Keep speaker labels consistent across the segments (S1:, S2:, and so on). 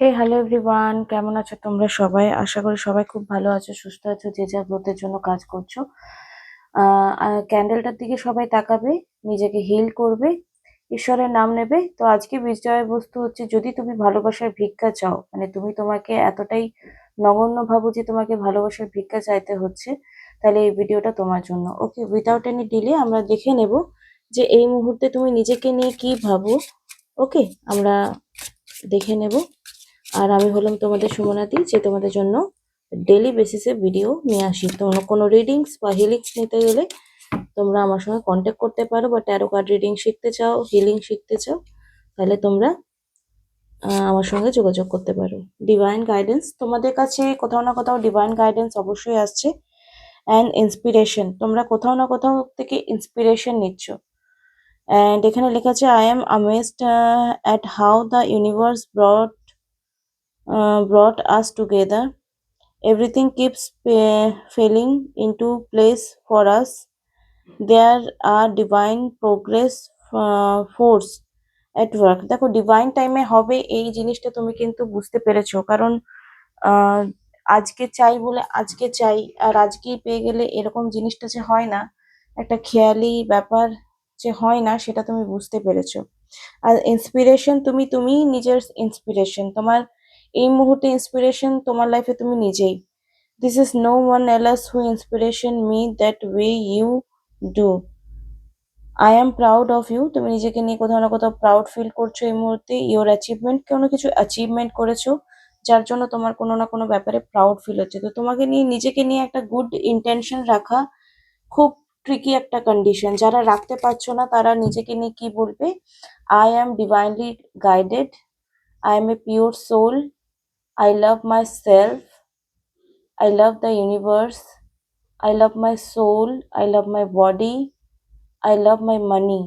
S1: হে hello everyone, কেমন আছো তোমরা সবাই? আশা করি সবাই খুব ভালো আছো, সুস্থ আছো, যে যার গ্রোথের জন্য কাজ করছো। ক্যান্ডেলটার দিকে সবাই তাকাবে, নিজেকে হিল করবে, ঈশ্বরের নাম নেবে। তো আজকে বিষয়বস্তু হচ্ছে, যদি তুমি ভালোবাসার ভিক্ষা চাও, মানে তুমি তোমাকে এতটাই নগণ্য ভাবো যে তোমাকে ভালোবাসার ভিক্ষা চাইতে হচ্ছে, তাহলে এই ভিডিওটা তোমার জন্য। ওকে, উইথাউট এনি ডিলে আমরা দেখে নেব যে এই মুহূর্তে তুমি নিজেকে নিয়ে কি ভাবো। ওকে, আমরা দেখে নেব। আর আমি হলাম তোমাদের সুমনাদি, যে তোমাদের জন্য ডেলি বেসিসে ভিডিও নিয়ে আসি। তোমরা কোনো রিডিংস বা হিলিংস নিতে গেলে তোমরা আমার সঙ্গে কন্ট্যাক্ট করতে পারো, বা ট্যারো কার্ড রিডিং শিখতে চাও, হিলিং শিখতে চাও, তাহলে তোমরা আমার সঙ্গে যোগাযোগ করতে পারো। ডিভাইন গাইডেন্স তোমাদের কাছে কোথাও না কোথাও ডিভাইন গাইডেন্স অবশ্যই আসছে, অ্যান্ড ইন্সপিরেশন, তোমরা কোথাও না কোথাও থেকে ইন্সপিরেশন নিচ্ছ। অ্যান্ড এখানে লেখা আছে, I am amazed at how the universe brought us together. Everything keeps falling into place for us. There are divine progress force at work. দেখো, ডিভাইন টাইমে হবে এই জিনিসটা তুমি কিন্তু বুঝতে পেরেছো, কারণ আহ, আজকে চাই বলে আজকে চাই, আর আজকেই পেয়ে গেলে এরকম জিনিসটা যে হয় না, একটা খেয়ালি ব্যাপার যে হয় না, সেটা তুমি বুঝতে পেরেছো। আর ইন্সপিরেশন, তুমি নিজের ইন্সপিরেশন, তোমার এই মুহূর্তে ইন্সপিরেশন তোমার লাইফে তুমি নিজেই। This is no one else who inspiration me that way you do. I am proud of you, তুমি নিজেকে নিয়ে কোথাও না কোথাও প্রাউড ফিল করছো এই মুহূর্তে। ইওর অ্যাচিভমেন্ট, কোনো কিছু অ্যাচিভমেন্ট করেছো যার জন্য তোমার কোনো না কোনো ব্যাপারে প্রাউড ফিল হচ্ছে। তো তোমাকে নিয়ে, নিজেকে নিয়ে একটা গুড ইন্টেনশন রাখা খুব ট্রিকি একটা কন্ডিশন। যারা রাখতে পারছো না তারা নিজেকে নিয়ে কি বলবে? I am divinely guided, I am a pure soul, I love myself, I love the universe, I love my soul, I love my body, I love my money.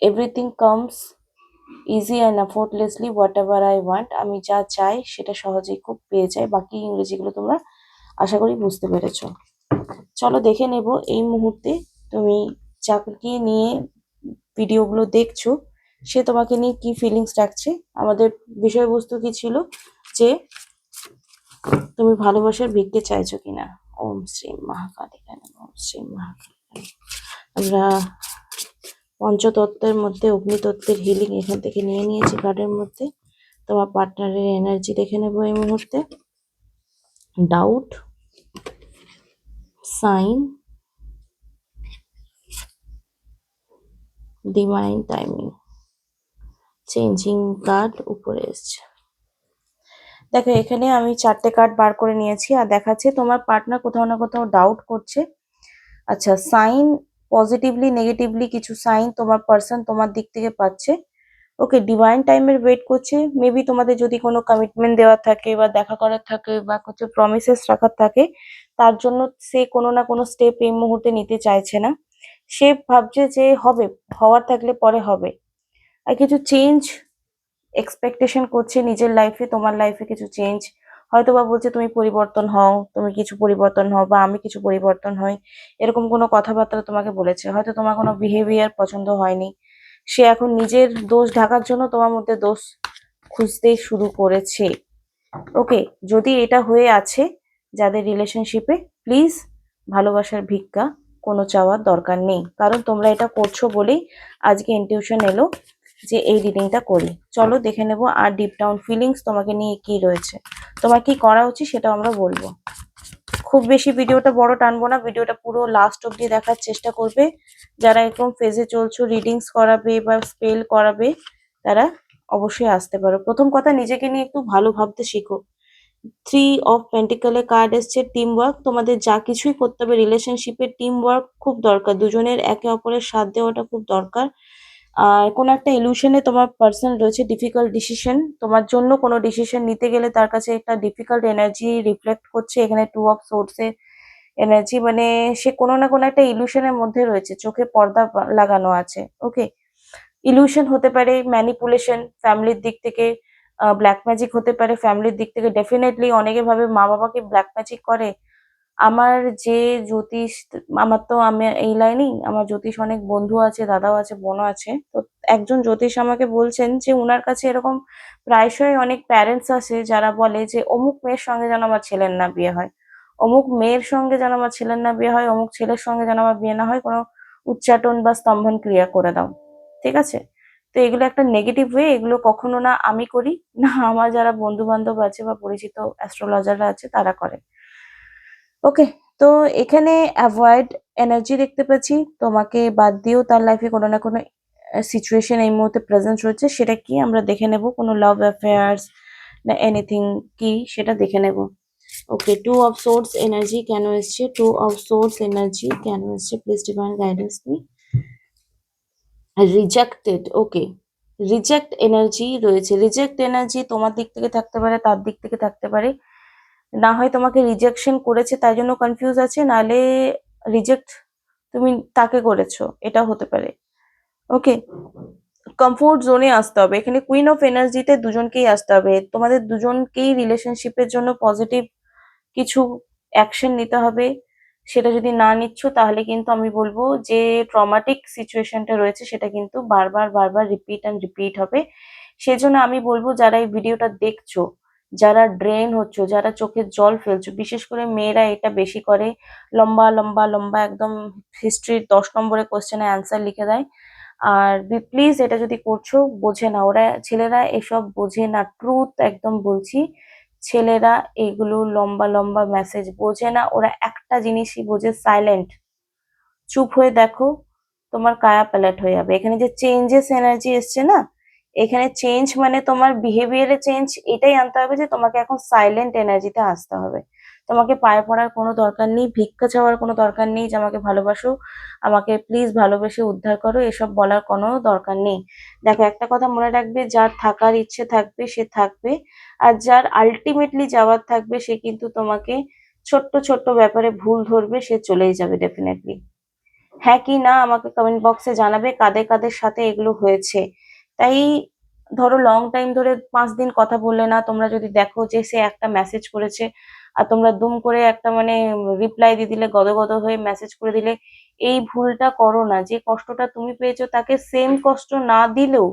S1: Everything comes easy and effortlessly whatever I want. আমি যা চাই সেটা সহজেই খুব পেয়ে যাই। বাকি ইংরেজিগুলো তোমরা আশা করি বুঝতে পেরেছো। চলো দেখে নেব এই মুহূর্তে তুমি যাকে নিয়ে ভিডিওগুলো দেখছো সে তোমাকে নিয়ে কি ফিলিংস রাখছে। আমাদের বিষয়বস্তু কি ছিল, যে তুমি ভালোবাসার ভিক্ষে চাইছো কিনা। ওম শ্রী মহাকালী, ওম শ্রী মহাকালী। আমরা পঞ্চতত্ত্বের মধ্যে অগ্নিতত্ত্বের হিলিং এখান থেকে নিয়ে নিয়েছি কার্ডের মধ্যে। তোমার পার্টনারের এনার্জি দেখে নেবো এই মুহূর্তে। Doubt, sign, divine timing, changing card উপরে এসছে। দেখো, এখানে আমি 4টে কার্ড বার করে নিয়েছি, আর দেখাচ্ছে তোমার পার্টনার কোথাও না কোথাও ডাউট করছে। আচ্ছা, সাইন, পজিটিভলি নেগেটিভলি কিছু সাইন তোমার পার্সন তোমার দিক থেকে পাচ্ছে। ওকে, ডিভাইন টাইমের ওয়েট করছে। মেবি তোমাদের যদি কোনো কমিটমেন্ট দেওয়ার থাকে, বা দেখা করার থাকে, বা কিছু প্রমিসেস রাখার থাকে, তার জন্য সে কোনো না কোনো স্টেপ এই মুহূর্তে নিতে চাইছে না। সে ভাবছে যে হবে, হওয়ার থাকলে পরে হবে। আর কিছু চেঞ্জ এক্সপেকটেশন করছে নিজের লাইফে, তোমার লাইফে কিছু চেঞ্জ হয়তো বা বলছে তুমি পরিবর্তন হও, তুমি কিছু পরিবর্তন হও, বা আমি কিছু পরিবর্তন হই, এরকম কোনো কথাবার্তা তোমাকে বলেছে। হয়তো তোমার কোনো বিহেভিয়ার পছন্দ হয়নি, সে এখন নিজের দোষ ঢাকার জন্য তোমার মধ্যে দোষ খুঁজতে শুরু করেছে। ওকে, যদি এটা হয়ে আছে যাদের রিলেশনশিপে, প্লিজ ভালোবাসার ভিক্ষা কোনো চাওয়ার দরকার নেই, কারণ তোমরা এটা করছো বলেই আজকে ইনটিউশন এলো যে এই রিডিংটা করি। চলো দেখে নেবো আর ডিপ ডাউন ফিলিংস তোমাকে নিয়ে কি রয়েছে, তোমার কি করা উচিত সেটাও আমরা বলবো। খুব বেশি ভিডিওটা বড় টানবো না, ভিডিওটা পুরো লাস্ট অব্দি দেখার চেষ্টা করবে। যারা এরকম ফেজে চলছো, রিডিংস করাবে বা স্পেল করাবে, তারা অবশ্যই আসতে পারো। প্রথম কথা, নিজেকে নিয়ে একটু ভালো ভাবতে শিখো। 3 অফ পেন্টিকলের কার্ড এসছে, টিম ওয়ার্ক। তোমাদের যা কিছুই করতে হবে রিলেশনশিপে, টিম ওয়ার্ক খুব দরকার, দুজনের একে অপরের সাথ দেওয়াটা খুব দরকার। আর কোনো একটা ইলিউশনে তোমার পার্সন রয়েছে, ডিফিকাল্ট ডিসিশন, তোমার জন্য কোনো ডিসিশন নিতে গেলে তার কাছে একটা ডিফিকাল্ট এনার্জি রিফ্লেক্ট করছে। এখানে 2 অফ সোর্সের এনার্জি, মানে সে কোনো না কোনো একটা ইলিউশনের মধ্যে রয়েছে, চোখে পর্দা লাগানো আছে। ওকে, ইলিউশন হতে পারে, ম্যানিপুলেশন ফ্যামিলির দিক থেকে, ব্ল্যাক ম্যাজিক হতে পারে ফ্যামিলির দিক থেকে। ডেফিনেটলি অনেকে ভাবে মা বাবাকে ব্ল্যাক ম্যাজিক করে, আমার যে জ্যোতিষ, আমার তো আমি এই লাইনেই, আমার জ্যোতিষ অনেক বন্ধু আছে, দাদাও আছে, বোনও আছে। তো একজন জ্যোতিষ আমাকে বলছেন যে উনার কাছে এরকম প্রায়শই অনেক প্যারেন্টস আসে যারা বলে যে অমুক মেয়ের সঙ্গে যেন আমার ছেলের না বিয়ে হয়, অমুক মেয়ের সঙ্গে যেন আমার ছেলের না বিয়ে হয়, অমুক ছেলের সঙ্গে যেন আমার বিয়ে না হয়, কোনো উচ্চাটন বা স্তম্ভন ক্রিয়া করে দাও। ঠিক আছে? তো এগুলো একটা নেগেটিভ ওয়ে, এগুলো কখনো না আমি করি, না আমার যারা বন্ধু বান্ধব আছে বা পরিচিত অ্যাস্ট্রোলজাররা আছে তারা করে। ওকে, তো এখানে অ্যাভয়েড এনার্জি দেখতে পাচ্ছি, তোমাকে বাদ দিয়েও তার লাইফে কোনো না কোনো সিচুয়েশন এই মুহূর্তে প্রেজেন্ট রয়েছে, সেটা কি আমরা দেখে নেব, কোনো লাভ অ্যাফেয়ার্স না এনিথিং কি সেটা দেখে নেব। ওকে, টু অফ সোর্স এনার্জি কেন এসছে, টু অফ সোর্স এনার্জি কেন এসছে, please divine guidance me. Rejected, okay, reject energy রয়েছে। রিজেক্ট এনার্জি তোমার দিক থেকে থাকতে পারে, তার দিক থেকে থাকতে পারে, না হয় তোমাকে রিজেকশন করেছে তাই জন্য কনফিউজ আছে, নালে রিজেক্ট তুমি তাকে করেছো, এটা হতে পারে। ওকে, কমফোর্ট জোনে আসতে হবে, এখানে কুইন অফ এনার্জিতে দুজনকেই আসতে হবে, তোমাদের দুজনকেই রিলেশনশিপের জন্য পজিটিভ কিছু অ্যাকশন নিতে হবে। সেটা যদি না নিচ্ছ তাহলে কিন্তু আমি বলবো যে ট্রমাটিক সিচুয়েশনটা রয়েছে সেটা কিন্তু বারবার বারবার রিপিট অ্যান্ড রিপিট হবে। সেজন্য আমি বলবো যারা এই ভিডিওটা দেখছো, যারা ড্রেন হচ্ছ, যারা চোখের জল ফেলছো, বিশেষ করে মেয়েরা এটা বেশি করে, লম্বা লম্বা লম্বা একদম হিস্ট্রির 10 নম্বরের কোশ্চেনে অ্যান্সার লিখে দেয়। আর প্লিজ এটা যদি করছো, বোঝে না ওরা, ছেলেরা এসব বোঝে না, ট্রুথ একদম বলছি, ছেলেরা এগুলো লম্বা লম্বা মেসেজ বোঝে না, ওরা একটা জিনিসই বোঝে, সাইলেন্ট, চুপ হয়ে দেখো, তোমার কায়া প্যালেট হয়ে যাবে। এখানে যে চেঞ্জেস এনার্জি এসছে না, এখানে চেঞ্জ মানে তোমার বিহেভিয়ারে চেঞ্জ, এটাই আনতে হবে যে তোমাকে এখন সাইলেন্ট এনার্জিতে আসতে হবে। তোমাকে পায়ে পড়ার কোনো দরকার নেই, ভিক্ষা চাওয়ার কোনো দরকার নেই যে আমাকে ভালোবাসো, আমাকে প্লিজ ভালোবেসে উদ্ধার করো, এসব বলার কোনো দরকার নেই। দেখো একটা কথা মনে রাখবে, যার থাকার ইচ্ছে থাকবে সে থাকবে, আর যার আলটিমেটলি যাওয়ার থাকবে সে কিন্তু তোমাকে ছোট্ট ছোট্ট ব্যাপারে ভুল ধরবে, সে চলেই যাবে ডেফিনেটলি। হ্যাঁ কি না আমাকে কমেন্ট বক্সে জানাবে কাদের কাদের সাথে এগুলো হয়েছে। তাই ধরো লং টাইম ধরে 5 দিন কথা বললে না, তোমরা যদি দেখো যে সে একটা মেসেজ করেছে আর তোমরা দুম করে একটা মানে রিপ্লাই দিয়ে দিলে, গদগদ হয়ে মেসেজ করে দিলে, এই ভুলটা করো না। যে কষ্টটা তুমি পেয়েছো তাকে সেম কষ্ট না দিলেও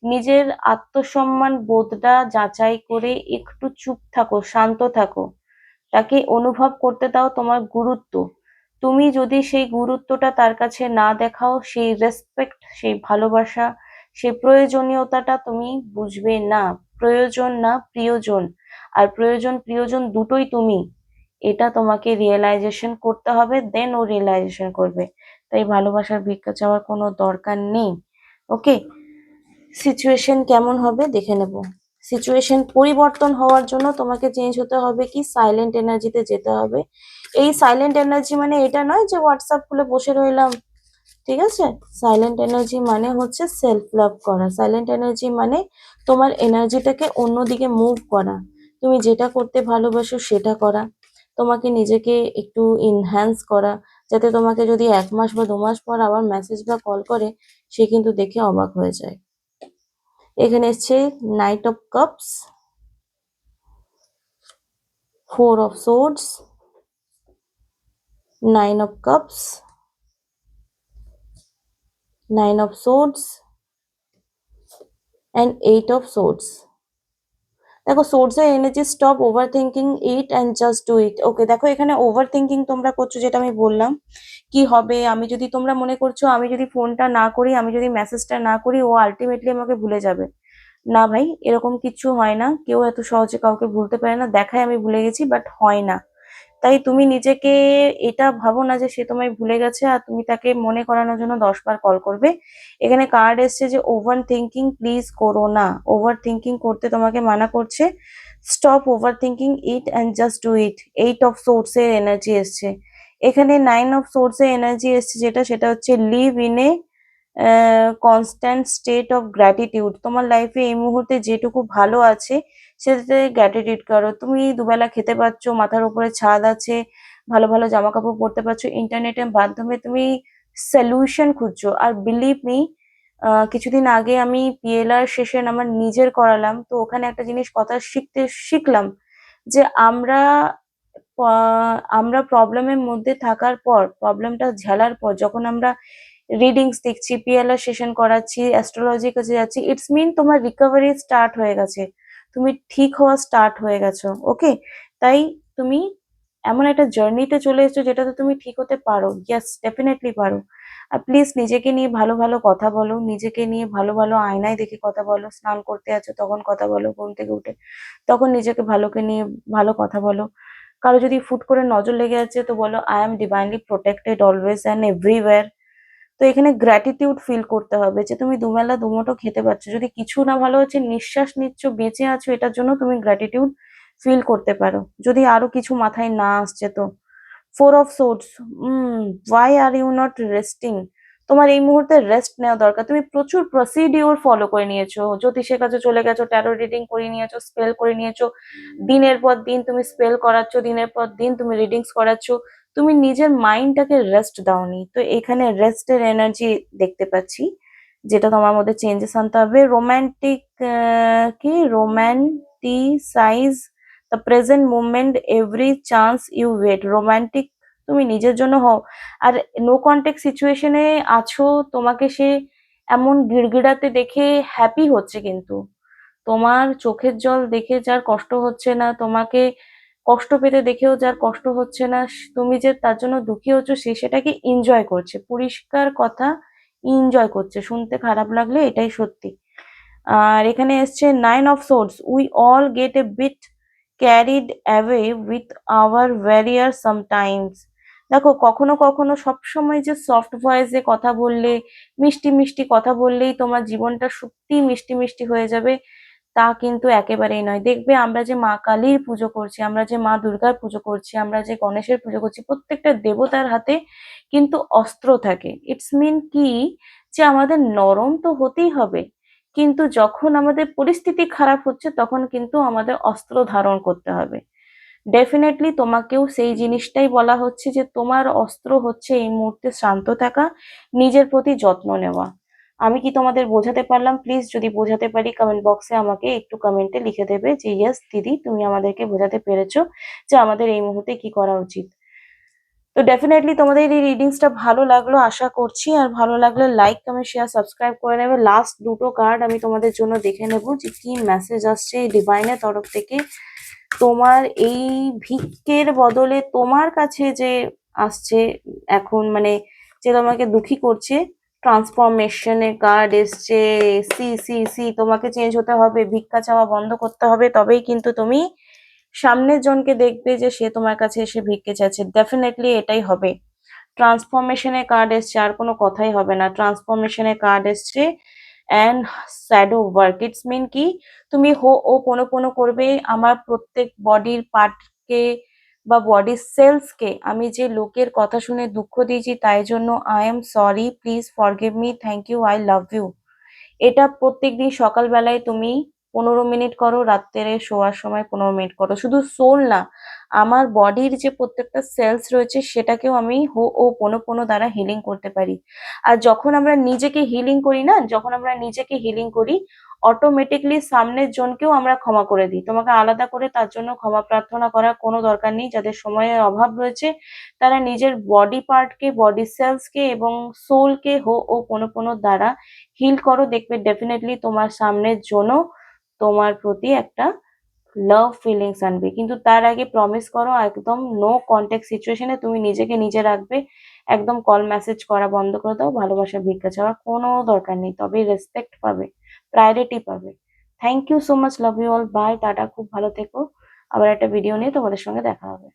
S1: নিজের আত্মসম্মান বোধটা যাচাই করে একটু চুপ থাকো, শান্ত থাকো, তাকে অনুভব করতে দাও তোমার গুরুত্ব। তুমি যদি সেই গুরুত্বটা তার কাছে না দেখাও, সেই রেসপেক্ট, সেই ভালোবাসা, সেই প্রয়োজনীয়তাটা তুমি বুঝবে না। প্রয়োজন না প্রিয়জন, আর প্রয়োজন প্রিয়জন দুটোই তুমি, এটা তোমাকে রিয়েলাইজেশন করতে হবে, দেন ও রিয়েলাইজেশন করবে। তাই ভালোবাসার ভিক্ষা চাওয়ার কোনো দরকার নেই। ওকে, সিচুয়েশন কেমন হবে দেখে নেব। সিচুয়েশন পরিবর্তন হওয়ার জন্য তোমাকে চেঞ্জ হতে হবে কি, সাইলেন্ট এনার্জিতে যেতে হবে। এই সাইলেন্ট এনার্জি মানে এটা নয় যে হোয়াটসঅ্যাপ খুলে বসে রইলাম, ঠিক আছে? সাইলেন্ট এনার্জি মানে হচ্ছে সেলফ লাভ করা, সাইলেন্ট এনার্জি মানে তোমার এনার্জিটাকে অন্যদিকে মুভ করা, তুমি যেটা করতে ভালোবাসো সেটা করা, তোমাকে নিজেকে একটু ইনহ্যান্স করা, যাতে তোমাকে যদি 1 মাস বা 2 মাস পর আবার মেসেজ বা কল করে, সে কিন্তু দেখে অবাক হয়ে যায়। এখানে এসছে knight of cups, 4 of swords, 9 of cups, 9 of swords and 8 of swords. দেখো সোর্সের energy, stop over thinking it and just do it. Okay, দেখো এখানে ওভার থিঙ্কিং তোমরা করছো, যেটা আমি বললাম কি হবে, আমি যদি, তোমরা মনে করছো আমি যদি ফোনটা না করি, আমি যদি মেসেজটা না করি, ও আলটিমেটলি আমাকে ভুলে যাবে। না ভাই, এরকম কিছু হয় না, কেউ এত সহজে কাউকে ভুলতে পারে না, দেখায় আমি ভুলে গেছি বাট হয় না। তাই তুমি নিজেকে এটা ভাবো না যে সে তোমায় ভুলে গেছে আর তুমি তাকে মনে করানোর জন্য 10 বার কল করবে। এখানে কার্ড এসছে যে ওভার থিঙ্কিং প্লিজ করো না, ওভার থিঙ্কিং করতে তোমাকে মানা করছে। Stop over thinking it and just do it. 8 of swords এর এনার্জি এসছে, এখানে 9 অফ সোর্স এর এনার্জি এসছে, যেটা সেটা হচ্ছে live in a constant state of gratitude. তোমার লাইফে এই মুহূর্তে যেটুকু ভালো আছে সেটাতে গ্র্যাটিটিউড করো। তুমি দুবেলা খেতে পাচ্ছ, মাথার উপরে ছাদ আছে, ভালো ভালো জামা কাপড় পরতে পারছো, ইন্টারনেটের মাধ্যমে তুমি সলিউশন খুঁজছো। আর বিলিভ মি, কিছুদিন আগে আমি পিএলআর সেশন আমার নিজের করালাম, তো ওখানে একটা জিনিস কথা শিখলাম যে আমরা আমরা প্রবলেমের মধ্যে থাকার পর, প্রবলেমটা ঝেলার পর যখন আমরা রিডিংস দেখছি, পিএলআর সেশন করাচ্ছি, অ্যাস্ট্রোলজির কাছে যাচ্ছি, ইটস মিন তোমার রিকভারি স্টার্ট হয়ে গেছে, তুমি ঠিক হওয়া স্টার্ট হয়ে গেছো। ওকে, তাই তুমি এমন একটা জার্নিতে চলে এসেছো যেটাতে তুমি ঠিক হতে পারো। ইয়েস, ডেফিনেটলি পারো। আর প্লিজ নিজেকে নিয়ে ভালো ভালো কথা বলো, নিজেকে নিয়ে ভালো ভালো আয়নায় দেখে কথা বলো, স্নান করতে আছো তখন কথা বলো, ঘুম থেকে উঠে তখন নিজেকে ভালোকে নিয়ে ভালো কথা বলো। কারো যদি ফুট করে নজর লেগে আছে তো বলো I am divinely protected always and everywhere. তো এখানে গ্র্যাটিটিউড ফিল করতে হবে যে তুমি দুবেলা দুমুঠো খেতে পাচ্ছ, যদি কিছু না ভালো হচ্ছে, নিঃশ্বাস নিচ্ছ, বেঁচে আছো, এটার জন্য তুমি গ্র্যাটিটিউড ফিল করতে পারো, যদি আরো কিছু মাথায় না আসছে তো। Four of swords, why are you not resting? তোমার এই মুহূর্তে রেস্ট নেওয়া দরকার। তুমি প্রচুর প্রসিডিওর ফলো করে নিয়েছো, জ্যোতিষের কাছে চলে গেছো, ট্যারো রিডিং করে নিয়েছো, স্পেল করে নিয়েছো, দিনের পর দিন তুমি স্পেল করাচ্ছ, দিনের পর দিন তুমি রিডিংস করাচ্ছ, তুমি নিজের মাইন্ডটাকে রেস্ট দাওনি। তো এখানে রেস্টের এনার্জি দেখতে পাচ্ছি, যেটা তোমার মধ্যে চেঞ্জেস আনতে হবে। রোমান্টিক, কি romanticize the present movement, every chance you wait. Romantic তুমি নিজের জন্য হও। আর নো কন্টেক্ট সিচুয়েশনে আছো, তোমাকে সে এমন গিড়গিড়াতে দেখে হ্যাপি হচ্ছে, কিন্তু তোমার চোখের জল দেখে যার কষ্ট হচ্ছে না, তোমাকে কষ্ট পেতে দেখেও যার কষ্ট হচ্ছে না, তুমি যে তার জন্য দুঃখী হচ্ছ, সে সেটাকে এনজয় করছে। পরিষ্কার কথা, এনজয় করছে। শুনতে খারাপ লাগলে এটাই সত্যি। আর এখানে এসছে nine of swords, we all get a bit carried away with our worrier sometimes. দেখো, কখনো কখনো সবসময় যে সফট ভয়েসে কথা বললে, মিষ্টি মিষ্টি কথা বললেই তোমার জীবনটা সত্যি মিষ্টি মিষ্টি হয়ে যাবে, তা কিন্তু একেবারেই নয়। দেখবে আমরা যে মা কালীর পুজো করছি, আমরা যে মা দুর্গার পুজো করছি, আমরা যে গণেশের পুজো করছি, প্রত্যেকটা দেবতার হাতে কিন্তু অস্ত্র থাকে। ইটস মিন কি, যে আমাদের নরম তো হতেই হবে, কিন্তু যখন আমাদের পরিস্থিতি খারাপ হচ্ছে তখন কিন্তু আমাদের অস্ত্র ধারণ করতে হবে। ডেফিনেটলি তোমাকেও সেই জিনিসটাই বলা হচ্ছে, যে তোমার অস্ত্র হচ্ছে এই মুহূর্তে শান্ত থাকা, নিজের প্রতি যত্ন নেওয়া। আমি কি তোমাদের বোঝাতে পারলাম? প্লিজ যদি বোঝাতে পারি কমেন্ট বক্সে আমাকে একটু কমেন্টে লিখে দেবে যে ইয়েস দিদি, তুমি আমাদেরকে বোঝাতে পেরেছো যে আমাদের এই মুহূর্তে কি করা উচিত। তো ডেফিনেটলি তোমাদের এই রিডিংসটা ভালো লাগলো আশা করছি, আর ভালো লাগলে লাইক কমেন্ট শেয়ার সাবস্ক্রাইব করে নেবে। লাস্ট দুটো কার্ড আমি তোমাদের জন্য দেখে নেব যে কি মেসেজ আসছে ডিভাইনের তরফ থেকে। তোমার এই ভিক্ষের বদলে তোমার কাছে যে আসছে এখন, মানে যে তোমাকে দুঃখী করছে, ট্রান্সফরমেশনের কার্ড এসছে। সি সি সি, তোমাকে চেঞ্জ হতে হবে, ভিক্ষা চাওয়া বন্ধ করতে হবে, তবেই কিন্তু তুমি সামনের জনকে দেখবে যে সে তোমার কাছে এসে ভিক্ষে চাইছে। ডেফিনেটলি এটাই হবে। ট্রান্সফরমেশনের কার্ড এসছে, আর কোনো কথাই হবে না। ট্রান্সফরমেশনের কার্ড এসছে অ্যান্ড শ্যাডো ওয়ার্ক। ইটস মিন কি, তুমি হো ও পোনো করবে, আমার প্রত্যেক বডির পার্টকে বা বডির সেলসকে আমি যে লোকের কথা শুনে দুঃখ দিয়েছি, তাই জন্য I am sorry, please forgive me, thank you, I love you. এটা প্রত্যেকদিন সকালবেলায় তুমি 15 মিনিট করো, রাত্রে শোয়ার সময় 15 মিনিট করো। শুধু সোল না, আমার বডির যে প্রত্যেকটা সেলস রয়েছে সেটাকেও আমি হো ও পোনো দ্বারা হিলিং করতে পারি। আর যখন আমরা নিজেকে হিলিং করি না, যখন আমরা নিজেকে হিলিং করি, অটোমেটিকলি সামনের জনকেও আমরা ক্ষমা করে দিই। তোমাকে আলাদা করে তার জন্য ক্ষমা প্রার্থনা করার কোনো দরকার নেই। যাদের সময়ের অভাব রয়েছে তারা নিজের বডি পার্টকে, বডি সেলসকে এবং সোলকে হো ও পোনো দ্বারা হিল করো। দেখবে ডেফিনেটলি তোমার সামনের জন্য তোমার প্রতি একটা লাভ ফিলিংস আনবে। কিন্তু তার আগে প্রমিস করো, একদম নো কন্ট্যাক্ট সিচুয়েশনে তুমি নিজেকে নিজে রাখবে। একদম কল মেসেজ করা বন্ধ করে দাও, ভালোবাসা ভিক্ষা চাওয়ার কোনো দরকার নেই, তবেই রেসপেক্ট পাবে, প্রায়োরিটি পাবে। Thank you so much, love you all, bye, tata, খুব ভালো থেকো। আবার একটা ভিডিও নিয়ে তোমাদের সঙ্গে দেখা হবে।